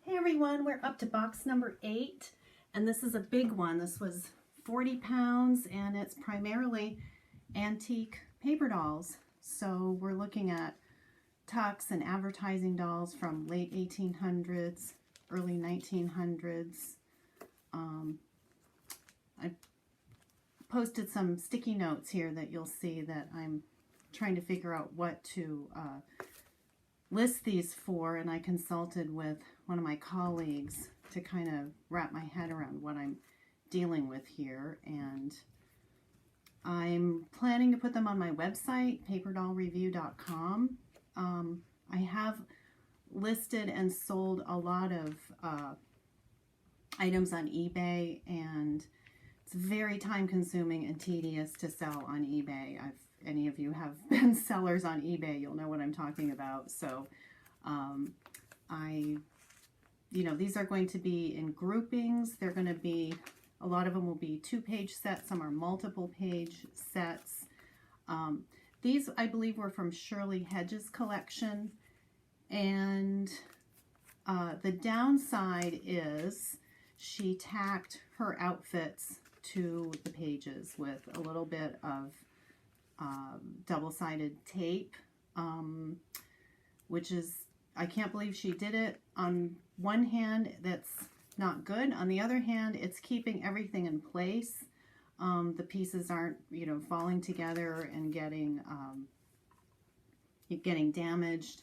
Hey everyone, we're up to box number 8, and this is a big one. This was 40 pounds, and it's primarily antique paper dolls. So we're looking at tucks and advertising dolls from late 1800s, early 1900s. I posted some sticky notes here that you'll see that I'm trying to figure out what to list these for, and I consulted with one of my colleagues to kind of wrap my head around what I'm dealing with here, and I'm planning to put them on my website, paperdollreview.com. I have listed and sold a lot of items on eBay, and it's very time consuming and tedious to sell on eBay. Any of you have been sellers on eBay, you'll know what I'm talking about. So these are going to be in groupings. They're going to be, a lot of them will be 2-page sets, some are multiple page sets. These I believe were from Shirley Hedges' collection, and the downside is she tacked her outfits to the pages with a little bit of double-sided tape, which is, I can't believe she did it. On one hand, that's not good. On the other hand, it's keeping everything in place. The pieces aren't, falling together and getting damaged.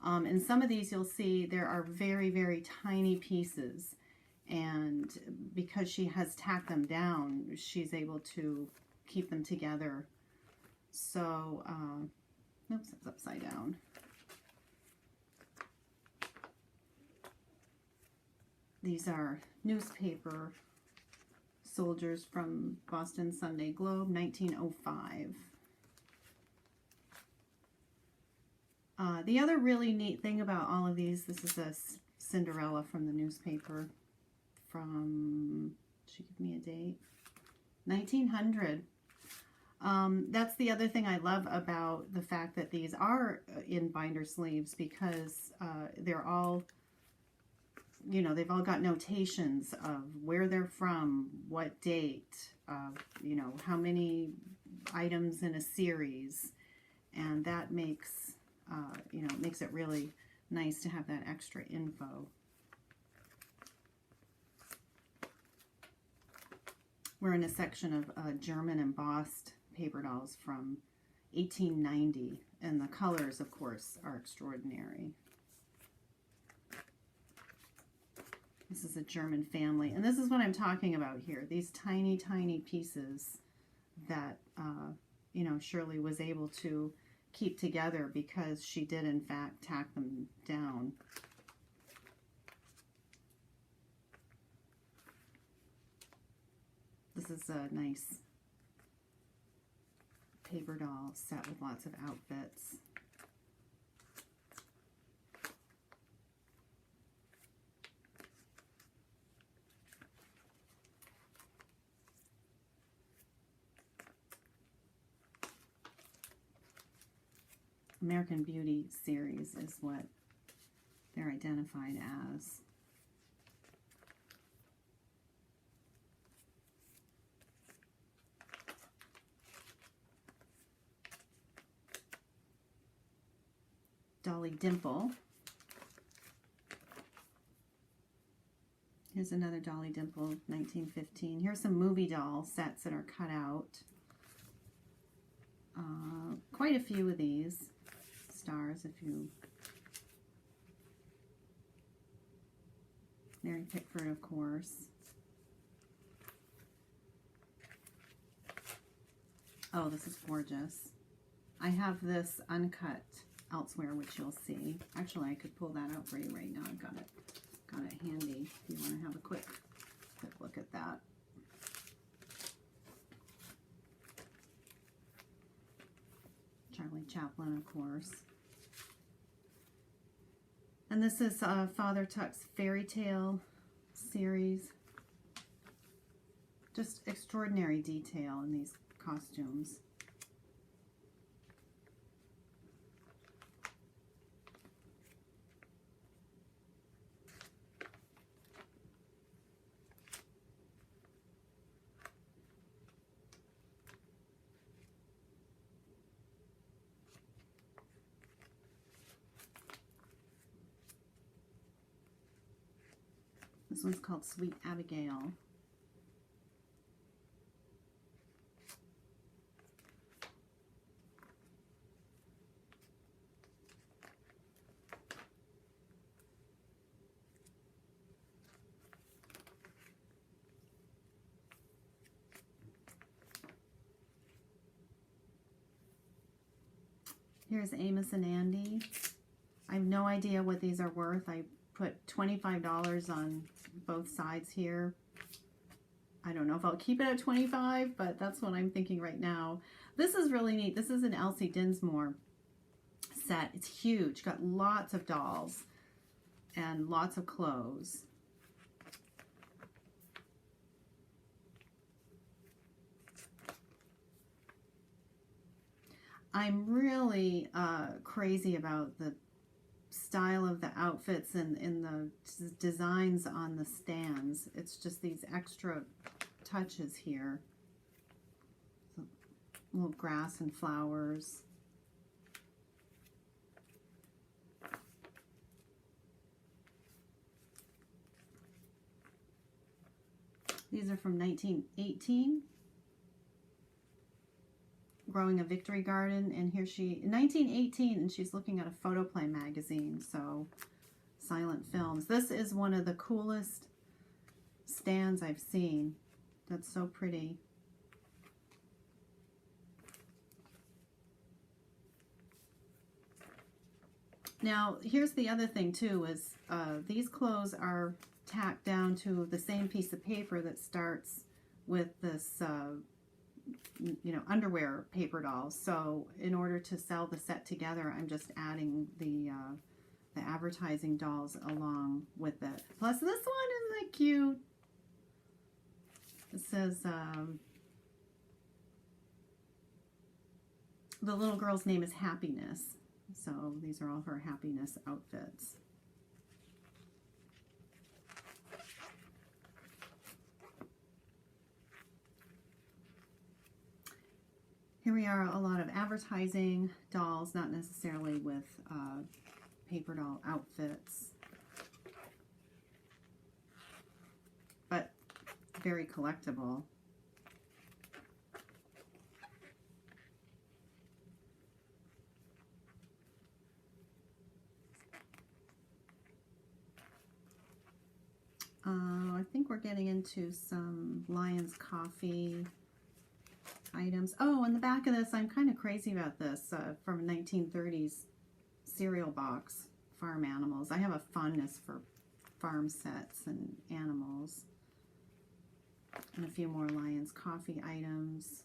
In some of these, you'll see there are very, very tiny pieces, and because she has tacked them down, she's able to keep them together. So, oops, it's upside down. These are newspaper soldiers from Boston Sunday Globe, 1905. The other really neat thing about all of these, this is a Cinderella from the newspaper from, she give me a date, 1900. That's the other thing I love about the fact that these are in binder sleeves, because they're all, they've all got notations of where they're from, what date, how many items in a series, and that makes, makes it really nice to have that extra info. We're in a section of German embossed paper dolls from 1890, and the colors, of course, are extraordinary. This is a German family, and this is what I'm talking about here. These tiny, tiny pieces that, Shirley was able to keep together because she did, in fact, tack them down. This is a nice paper doll set with lots of outfits. American Beauty series is what they're identified as. Dolly Dimple. Here's another Dolly Dimple, 1915. Here's some Movy-Doll sets that are cut out. Quite a few of these stars, if you... Mary Pickford, of course. Oh, this is gorgeous. I have this uncut elsewhere, which you'll see. Actually, I could pull that out for you right now. I've got it handy if you want to have a quick look at that. Charlie Chaplin, of course. And this is Father Tuck's Fairy Tale series. Just extraordinary detail in these costumes. This one's called Sweet Abigail. Here's Amos and Andy. I have no idea what these are worth. I put $25 on both sides here. I don't know if I'll keep it at $25, but that's what I'm thinking right now. This is really neat. This is an Elsie Dinsmore set. It's huge. Got lots of dolls and lots of clothes. I'm really crazy about the style of the outfits and the designs on the stands. It's just these extra touches here. Little grass and flowers. These are from 1918. Growing a Victory Garden, and here she, 1918, and she's looking at a photoplay magazine, so silent films. This is one of the coolest stands I've seen. That's so pretty. Now, here's the other thing too, is these clothes are tacked down to the same piece of paper that starts with this you know, underwear paper dolls. So in order to sell the set together, I'm just adding the advertising dolls along with it. Plus this one, isn't that cute? It says the little girl's name is Happiness. So these are all her happiness outfits. Here we are, a lot of advertising dolls, not necessarily with paper doll outfits, but very collectible. I think we're getting into some Lion's Coffee items. Oh, on the back of this, I'm kind of crazy about this, from a 1930s cereal box, farm animals. I have a fondness for farm sets and animals. And a few more Lion's Coffee items.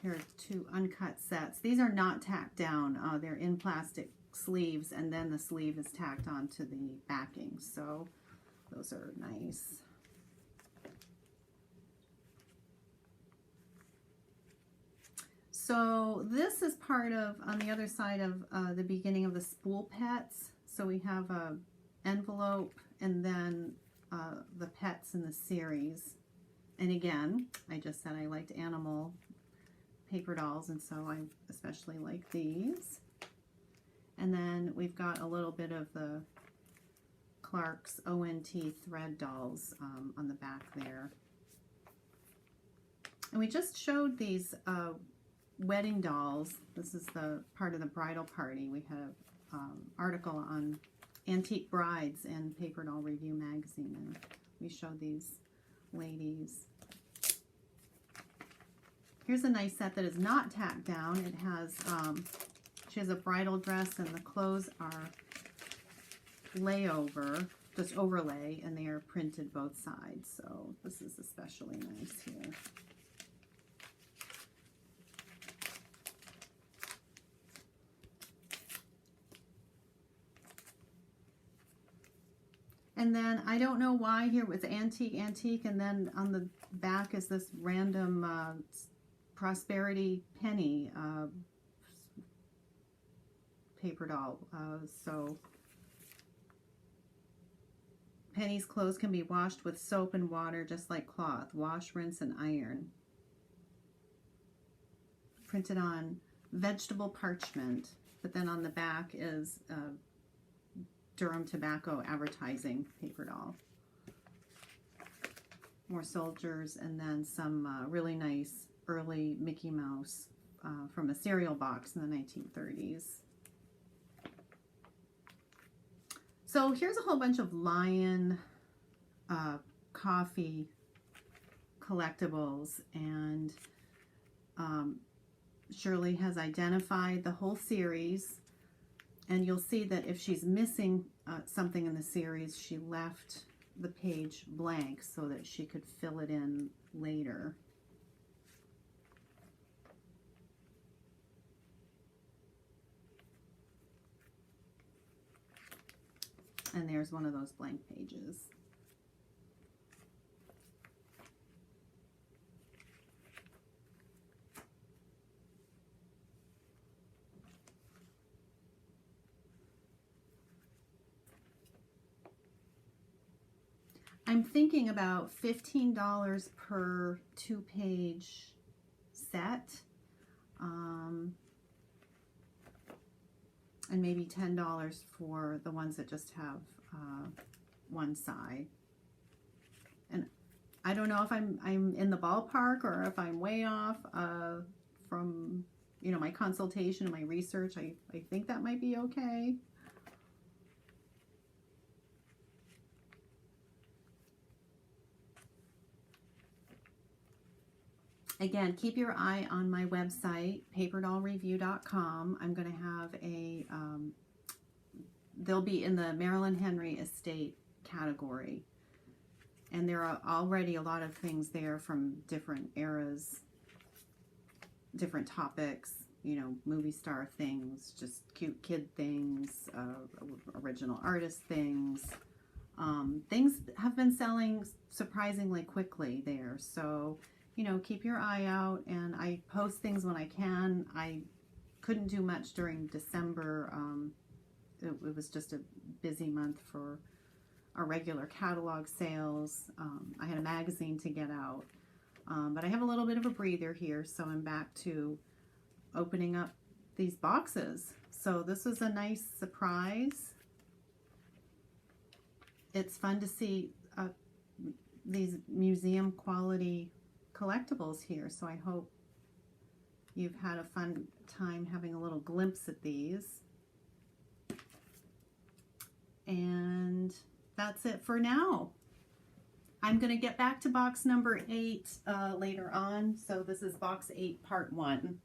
Here are two uncut sets. These are not tacked down. They're in plastic sleeves, and then the sleeve is tacked onto the backing. So those are nice. So this is part of, on the other side of the beginning of the spool pets. So we have a envelope and then the pets in the series. And again, I just said I liked animal paper dolls, and so I especially like these. And then we've got a little bit of the Clark's O.N.T thread dolls on the back there. And we just showed these wedding dolls. This is the part of the bridal party. We had an article on antique brides in Paper Doll Review magazine, and we showed these ladies. Here's a nice set that is not tacked down. It has, she has a bridal dress, and the clothes are layover, just overlay, and they are printed both sides. So this is especially nice here. And then I don't know why here with antique, and then on the back is this random Prosperity Penny paper doll. So Penny's clothes can be washed with soap and water just like cloth. Wash, rinse, and iron. Printed on vegetable parchment, but then on the back is Durham Tobacco advertising paper doll. More soldiers, and then some really nice early Mickey Mouse from a cereal box in the 1930s. So here's a whole bunch of Lion coffee collectibles, and Shirley has identified the whole series, and you'll see that if she's missing something in the series, she left the page blank so that she could fill it in later. And there's one of those blank pages. I'm thinking about $15 per 2-page set, and maybe $10 for the ones that just have one side. And I don't know if I'm in the ballpark or if I'm way off from, you know, my consultation and my research. I think that might be okay. Again, keep your eye on my website, paperdollreview.com. I'm going to have a, they'll be in the Marilyn Henry estate category. And there are already a lot of things there from different eras, different topics, you know, movie star things, just cute kid things, original artist things. Things have been selling surprisingly quickly there. So, you know, keep your eye out, and I post things when I can. I couldn't do much during December. It was just a busy month for our regular catalog sales. I had a magazine to get out, but I have a little bit of a breather here, so I'm back to opening up these boxes. So this was a nice surprise. It's fun to see these museum quality collectibles here, so I hope you've had a fun time having a little glimpse at these. And that's it for now. I'm going to get back to box number 8 later on, so this is box 8 part 1.